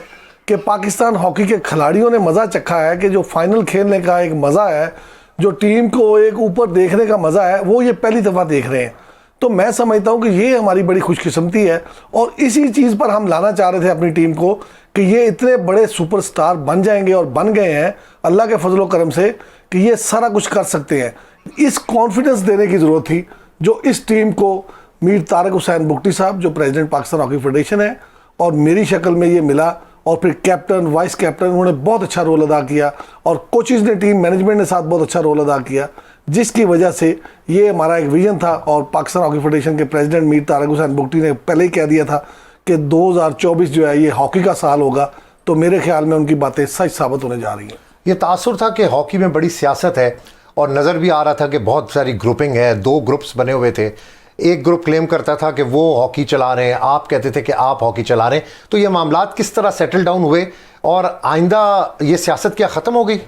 कि पाकिस्तान हॉकी के खिलाड़ियों ने मज़ा चखा है, कि जो फाइनल खेलने का एक मज़ा है, जो टीम को एक ऊपर देखने का मज़ा है, वो ये पहली दफ़ा देख रहे हैं। तो मैं समझता हूँ कि ये हमारी बड़ी खुशकिस्मती है, और इसी चीज़ पर हम लाना चाह रहे थे अपनी टीम को, कि ये इतने बड़े सुपरस्टार बन जाएंगे और बन गए हैं अल्लाह के फजलो करम से, कि ये सारा कुछ कर सकते हैं। इस कॉन्फिडेंस देने की ज़रूरत थी जो इस टीम को मीर तारिक हुसैन बुगटी साहब, जो प्रेसिडेंट पाकिस्तान हॉकी फेडरेशन है, और मेरी शक्ल में ये मिला, और फिर कैप्टन, वाइस कैप्टन, उन्होंने बहुत अच्छा रोल अदा किया, और कोचेज़ ने, टीम मैनेजमेंट ने साथ बहुत अच्छा रोल अदा किया, जिसकी वजह से ये हमारा एक विजन था। और पाकिस्तान हॉकी फेडरेशन के प्रेसिडेंट मीर तारिक हुसैन बुगटी ने पहले ही कह दिया था कि 2024 जो है ये हॉकी का साल होगा। तो मेरे ख्याल में उनकी बातें सच साबित होने जा रही हैं। ये तासुर था कि हॉकी में बड़ी सियासत है, और नज़र भी आ रहा था कि बहुत सारी ग्रुपिंग है, 2 ग्रुप्स बने हुए थे। एक ग्रुप क्लेम करता था कि वो हॉकी चला रहे हैं, आप कहते थे कि आप हॉकी चला रहे हैं। तो ये मामलात किस तरह सेटल डाउन हुए, और आइंदा ये सियासत क्या ख़त्म हो गई?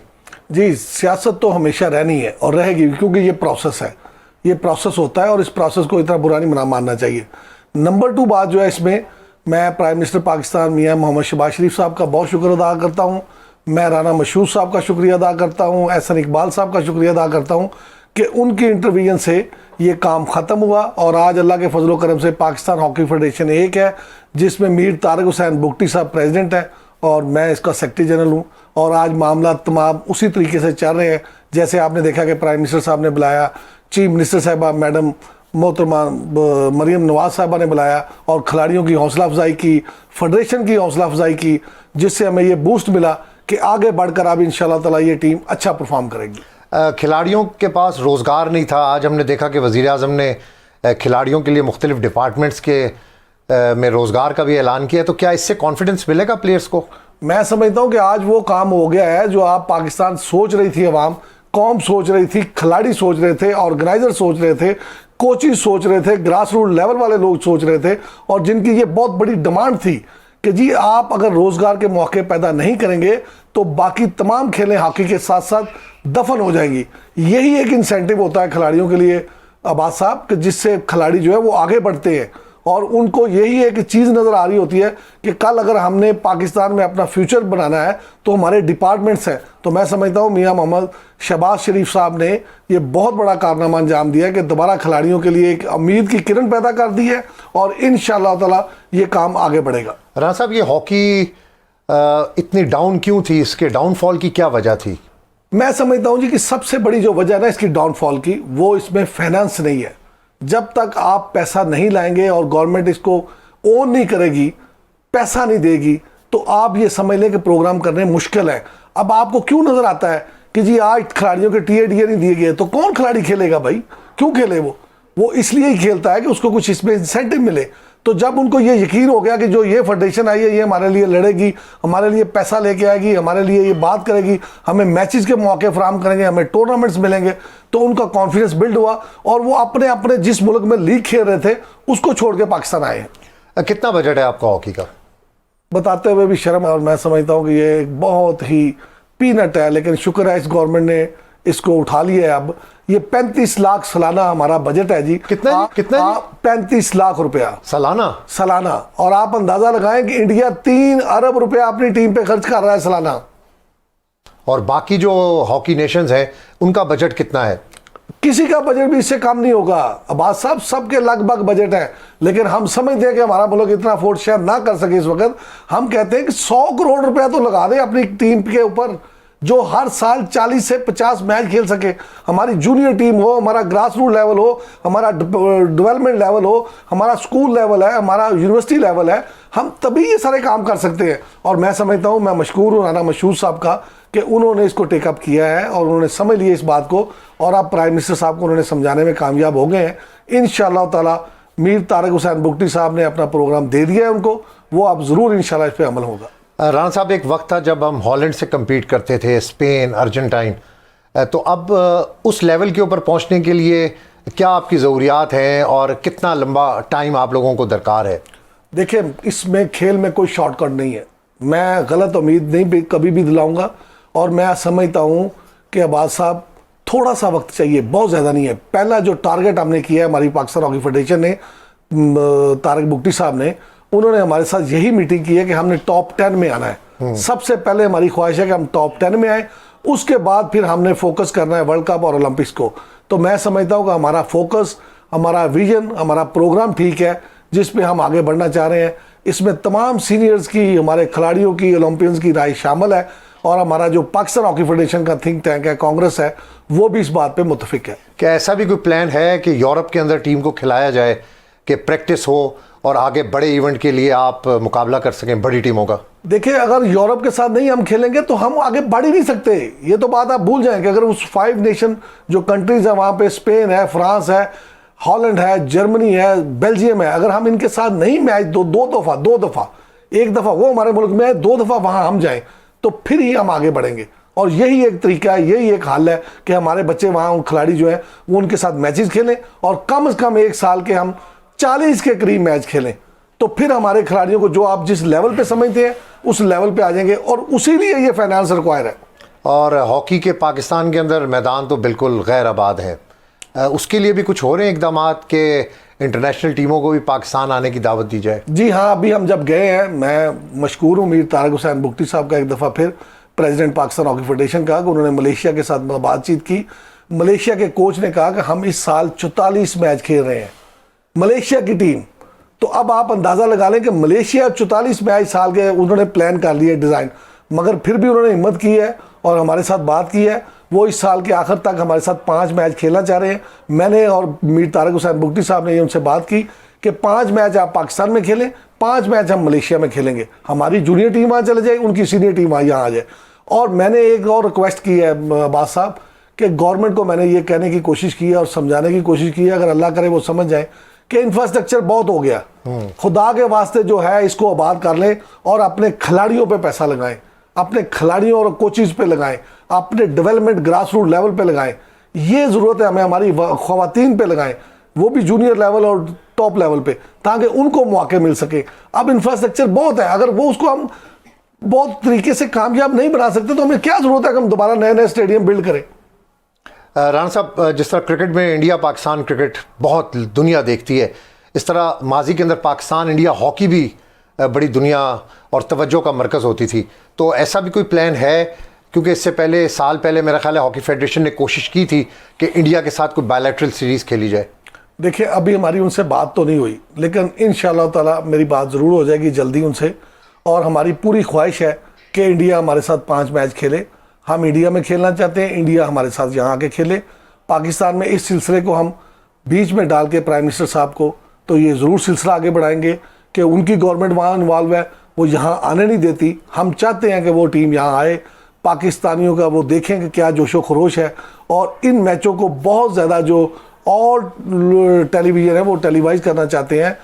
जी, सियासत तो हमेशा रहनी है और रहेगी, क्योंकि ये प्रोसेस है, ये प्रोसेस होता है, और इस प्रोसेस को इतना बुरा नहीं मानना चाहिए। नंबर 2 बात जो है, इसमें मैं प्राइम मिनिस्टर पाकिस्तान मियां मोहम्मद शहबाज शरीफ साहब का बहुत शुक्र अदा करता हूँ। मैं राना मशहूर साहब का शुक्रिया अदा करता हूँ, एहसन इकबाल साहब का शुक्रिया अदा करता हूँ कि उनकी इंटरवीजन से ये काम ख़त्म हुआ, और आज अल्लाह के फजलो करम से पाकिस्तान हॉकी फेडरेशन एक है, जिसमें मीर तारिक हुसैन बुगटी साहब प्रेसिडेंट हैं और मैं इसका सेक्रेटरी जनरल हूँ। और आज मामला तमाम उसी तरीके से चल रहे हैं जैसे आपने देखा कि प्राइम मिनिस्टर साहब ने बुलाया, चीफ मिनिस्टर साहबा मैडम मोहतरमा मरियम नवाज साहबा ने बुलाया, और खिलाड़ियों की हौसला अफजाई की, फेडरेशन की हौसला अफजाई की, जिससे हमें ये बूस्ट मिला कि आगे बढ़कर अब इंशाल्लाह ताला ये टीम अच्छा परफॉर्म करेगी। खिलाड़ियों के पास रोज़गार नहीं था। आज हमने देखा कि वज़ीर आज़म ने खिलाड़ियों के लिए मुख्तलिफ डिपार्टमेंट्स के में रोज़गार का भी ऐलान किया। तो क्या इससे कॉन्फिडेंस मिलेगा प्लेयर्स को? मैं समझता हूँ कि आज वो काम हो गया है जो आप पाकिस्तान सोच रही थी, अवाम कौम सोच रही थी, खिलाड़ी सोच रहे थे, ऑर्गेनाइजर सोच रहे थे, कोचेज सोच रहे थे, ग्रास रूट लेवल वाले लोग सोच रहे थे, और जिनकी ये बहुत बड़ी डिमांड थी कि जी आप अगर रोज़गार के मौके पैदा नहीं करेंगे तो बाकी तमाम खेलें हॉकी के साथ साथ दफन हो जाएंगी। यही एक इंसेंटिव होता है खिलाड़ियों के लिए अब्बास साहब, कि जिससे खिलाड़ी जो है वो आगे बढ़ते हैं। और उनको यही एक चीज़ नज़र आ रही होती है कि कल अगर हमने पाकिस्तान में अपना फ्यूचर बनाना है तो हमारे डिपार्टमेंट्स हैं। तो मैं समझता हूँ मियां मोहम्मद शहबाज शरीफ साहब ने ये बहुत बड़ा कारनामा अंजाम दिया कि दोबारा खिलाड़ियों के लिए एक उम्मीद की किरण पैदा कर दी है और इंशाअल्लाह ताला ये काम आगे बढ़ेगा। राणा साहब, ये हॉकी इतनी डाउन क्यों थी? इसके डाउनफॉल की क्या वजह थी? मैं समझता हूँ जी कि सबसे बड़ी जो वजह है ना इसकी डाउनफॉल की, वो इसमें फाइनेंस नहीं है। जब तक आप पैसा नहीं लाएंगे और गवर्नमेंट इसको ओन नहीं करेगी, पैसा नहीं देगी, तो आप ये समझ लें कि प्रोग्राम करने मुश्किल है। अब आपको क्यों नजर आता है कि जी आज खिलाड़ियों के टीए नहीं दिए गए, तो कौन खिलाड़ी खेलेगा भाई? क्यों खेले? वो इसलिए ही खेलता है कि उसको कुछ इसमें इंसेंटिव मिले। तो जब उनको ये यकीन हो गया कि जो ये फेडरेशन आई है ये हमारे लिए लड़ेगी, हमारे लिए पैसा लेके आएगी, हमारे लिए ये बात करेगी, हमें मैचेस के मौके फराहम करेंगे, हमें टूर्नामेंट्स मिलेंगे, तो उनका कॉन्फिडेंस बिल्ड हुआ और वो अपने अपने जिस मुल्क में लीग खेल रहे थे उसको छोड़ के पाकिस्तान आए हैं। कितना बजट है आपका हॉकी का? बताते हुए भी शर्म है और मैं समझता हूँ कि ये एक बहुत ही पीनट है, लेकिन शुक्र है इस गवर्नमेंट ने इसको उठा लिया है। अब ये 35 लाख सालाना हमारा बजट है जी। कितना? 35 लाख रुपया सालाना। और आप अंदाजा लगाएं कि इंडिया 3 अरब रुपया अपनी टीम पे खर्च कर रहा है सालाना। और बाकी जो हॉकी नेशंस हैं उनका बजट कितना है? किसी का बजट भी इससे कम नहीं होगा। अब्बास साहब, सबके लगभग बजट है, लेकिन हम समझते हैं कि हमारा मुल्क इतना अफोर्ड शायद ना कर सके इस वक्त। हम कहते हैं कि 100 करोड़ रुपया तो लगा दें अपनी टीम के ऊपर, जो हर साल 40 से 50 मैच खेल सके। हमारी जूनियर टीम हो, हमारा ग्रास रूट लेवल हो, हमारा डेवलपमेंट लेवल हो, हमारा स्कूल लेवल है, हमारा यूनिवर्सिटी लेवल है, हम तभी ये सारे काम कर सकते हैं। और मैं समझता हूँ, मैं मशकूर हूँ राना मशहूर साहब का कि उन्होंने इसको टेकअप किया है और उन्होंने समझ लिया इस बात को, और अब प्राइम मिनिस्टर साहब को उन्होंने समझाने में कामयाब हो गए हैं। इंशाअल्लाह ताला मीर तारिक हुसैन बुगटी साहब ने अपना प्रोग्राम दे दिया है उनको, वो अब ज़रूर इंशाअल्लाह इस पर अमल होगा। राणा साहब, एक वक्त था जब हम हॉलैंड से कम्पीट करते थे, स्पेन, अर्जेंटाइन, तो अब उस लेवल के ऊपर पहुंचने के लिए क्या आपकी ज़रूरियात हैं और कितना लंबा टाइम आप लोगों को दरकार है? देखिए, इसमें खेल में कोई शॉर्टकट नहीं है। मैं गलत उम्मीद नहीं कभी भी दिलाऊंगा, और मैं समझता हूँ कि अब्बास साहब थोड़ा सा वक्त चाहिए, बहुत ज़्यादा नहीं है। पहला जो टारगेट हमने किया है, हमारी पाकिस्तान हॉकी फेडरेशन ने, तारिक बुगटी साहब ने, उन्होंने हमारे साथ यही मीटिंग की है कि हमने टॉप 10 में आना है। सबसे पहले हमारी ख्वाहिश है कि हम टॉप 10 में आए, उसके बाद फिर हमने फोकस करना है वर्ल्ड कप और ओलंपिक्स को। तो मैं समझता हूँ कि हमारा फोकस, हमारा विजन, हमारा प्रोग्राम ठीक है जिस पे हम आगे बढ़ना चाह रहे हैं। इसमें तमाम सीनियर्स की, हमारे खिलाड़ियों की, ओलंपियंस की राय शामिल है, और हमारा जो पाकिस्तान हॉकी फेडरेशन का थिंक टैंक है, कांग्रेस है, वो भी इस बात पे मुत्तफिक है। क्या ऐसा भी कोई प्लान है कि यूरोप के अंदर टीम को खिलाया जाए कि प्रैक्टिस हो और आगे बड़े इवेंट के लिए आप मुकाबला कर सकें बड़ी टीमों का? देखिए, अगर यूरोप के साथ नहीं हम खेलेंगे तो हम आगे बढ़ ही नहीं सकते। ये तो बात आप भूल जाएं कि अगर उस 5 नेशन जो कंट्रीज है, वहाँ पे स्पेन है, फ्रांस है, हॉलैंड है, जर्मनी है, बेल्जियम है, अगर हम इनके साथ नहीं मैच दो दफ़ा, एक दफ़ा वो हमारे मुल्क में है, 2 दफ़ा वहाँ हम जाएं, तो फिर ही हम आगे बढ़ेंगे। और यही एक तरीका है, यही एक हल है कि हमारे बच्चे वहाँ, खिलाड़ी जो हैं वो उनके साथ मैचेस खेलें, और कम से कम 1 साल के हम 40 के करीब मैच खेलें, तो फिर हमारे खिलाड़ियों को जो आप जिस लेवल पे समझते हैं उस लेवल पे आ जाएंगे, और उसी लिए ये फाइनेंस रिक्वायर है। और हॉकी के पाकिस्तान के अंदर मैदान तो बिल्कुल गैर आबाद है, उसके लिए भी कुछ हो रहे हैं इकदाम के इंटरनेशनल टीमों को भी पाकिस्तान आने की दावत दी जाए? जी हाँ, अभी हम जब गए हैं, मैं मशकूर हूँ मीर तारिक हुसैन बुगटी साहब का एक दफ़ा फिर, प्रेसिडेंट पाकिस्तान हॉकी फेडरेशन का, कि उन्होंने मलेशिया के साथ बातचीत की। मलेशिया के कोच ने कहा कि हम इस साल 44 मैच खेल रहे हैं, मलेशिया की टीम। तो अब आप अंदाज़ा लगा लें कि मलेशिया 44 मैच साल के उन्होंने प्लान कर लिए डिज़ाइन, मगर फिर भी उन्होंने हिम्मत की है और हमारे साथ बात की है। वो इस साल के आखिर तक हमारे साथ 5 मैच खेलना चाह रहे हैं। मैंने और मीर तारिक हुसैन बुगटी साहब ने उनसे बात की कि 5 मैच आप पाकिस्तान में खेलें, 5 मैच हम मलेशिया में खेलेंगे। हमारी जूनियर टीम वहाँ चले जाए, उनकी सीनियर टीम यहाँ आ जाए। और मैंने एक और रिक्वेस्ट की है अब्बास साहब कि गवर्नमेंट को मैंने ये कहने की कोशिश की है और समझाने की कोशिश की है, अगर अल्लाह करे वो समझ जाए कि इंफ्रास्ट्रक्चर बहुत हो गया, खुदा के वास्ते जो है इसको आबाद कर लें और अपने खिलाड़ियों पे पैसा लगाएं, अपने खिलाड़ियों और कोचिज़ पे लगाएं, अपने डेवलपमेंट ग्रास रूट लेवल पे लगाएं। ये ज़रूरत है हमें, हमारी ख़वातीन पे लगाएं, वो भी जूनियर लेवल और टॉप लेवल पे, ताकि उनको मौके मिल सके। अब इंफ्रास्ट्रक्चर बहुत है, अगर वो उसको हम बहुत तरीके से कामयाब नहीं बना सकते तो हमें क्या ज़रूरत है कि हम दोबारा नए नए स्टेडियम बिल्ड करें। राणा साहब, जिस तरह क्रिकेट में इंडिया पाकिस्तान क्रिकेट बहुत दुनिया देखती है, इस तरह माजी के अंदर पाकिस्तान इंडिया हॉकी भी बड़ी दुनिया और तवज्जो का मरकज़ होती थी, तो ऐसा भी कोई प्लान है? क्योंकि इससे पहले साल पहले मेरा ख्याल है हॉकी फेडरेशन ने कोशिश की थी कि इंडिया के साथ कोई बायलैटरल सीरीज़ खेली जाए। देखिए, अभी हमारी उनसे बात तो नहीं हुई, लेकिन इंशाअल्लाह ताला मेरी बात ज़रूर हो जाएगी जल्दी उनसे। और हमारी पूरी ख्वाहिश है कि इंडिया हमारे साथ 5 मैच खेले। हम इंडिया में खेलना चाहते हैं, इंडिया हमारे साथ यहाँ आके खेले। पाकिस्तान में इस सिलसिले को हम बीच में डाल के प्राइम मिनिस्टर साहब को तो ये ज़रूर सिलसिला आगे बढ़ाएंगे कि उनकी गवर्नमेंट वहाँ इन्वॉल्व है, वो यहाँ आने नहीं देती। हम चाहते हैं कि वो टीम यहाँ आए, पाकिस्तानियों का वो देखें कि क्या जोशो खरोश है, और इन मैचों को बहुत ज़्यादा जो और टेलीविज़न है वो टेलीवाइज करना चाहते हैं,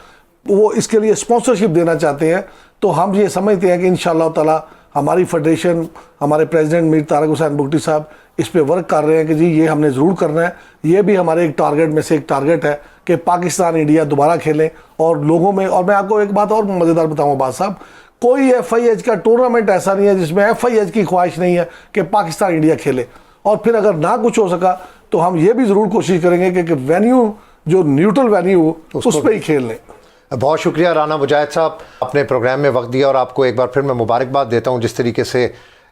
वो इसके लिए स्पॉन्सरशिप देना चाहते हैं। तो हम ये समझते हैं कि इंशाअल्लाह ताला हमारी फेडरेशन, हमारे प्रेसिडेंट मीर तारक हुसैन बुगटी साहब इस पे वर्क कर रहे हैं कि जी ये हमने ज़रूर करना है। ये भी हमारे एक टारगेट में से एक टारगेट है कि पाकिस्तान इंडिया दोबारा खेलें और लोगों में। और मैं आपको एक बात और मज़ेदार बताऊँ बात साहब, कोई FIH का टूर्नामेंट ऐसा नहीं है जिसमें FIH की ख्वाहिश नहीं है कि पाकिस्तान इंडिया खेले। और फिर अगर ना कुछ हो सका तो हम ये भी ज़रूर कोशिश करेंगे कि वेन्यू जो न्यूट्रल वेन्यू उस पर ही खेल लें। बहुत शुक्रिया राना मुजाहिद साहब, अपने प्रोग्राम में वक्त दिया, और आपको एक बार फिर मैं मुबारकबाद देता हूँ जिस तरीके से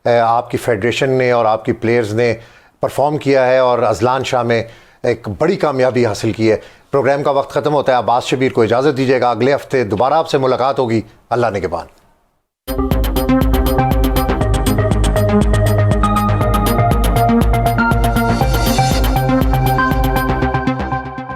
आपकी फेडरेशन ने और आपकी प्लेयर्स ने परफॉर्म किया है और अजलान शाह में एक बड़ी कामयाबी हासिल की है। प्रोग्राम का वक्त ख़त्म होता है, अब्बास शबीर को इजाज़त दीजिएगा। अगले हफ्ते दोबारा आपसे मुलाकात होगी। अल्लाह निगहबान।